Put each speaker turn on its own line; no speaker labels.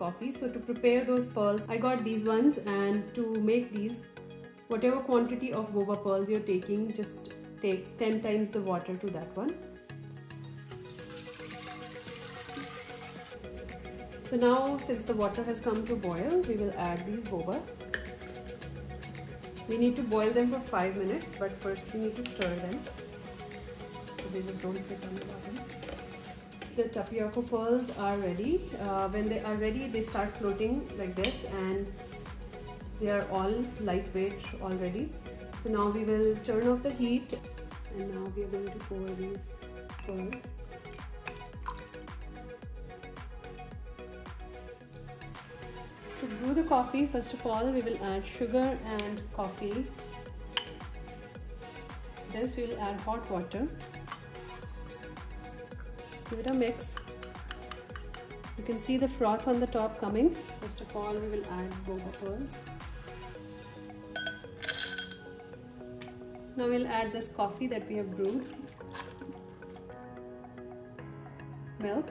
coffee. So to prepare those pearls, I got these ones, and to make these, whatever quantity of boba pearls you're taking, just take 10 times the water to that one. So now, since the water has come to boil, we will add these bobas. We need to boil them for 5 minutes, but first we need to stir them so they just don't sit on the bottom. The tapioca pearls are ready. When they are ready, they start floating like this, and they are all lightweight already. So now we will turn off the heat, and now we are going to pour these pearls. To brew the coffee, first of all, we will add sugar and coffee. This we will add hot water. Give it a mix. You can see the froth on the top coming. First of all, we will add boba pearls. Now we'll add this coffee that we have brewed. Milk.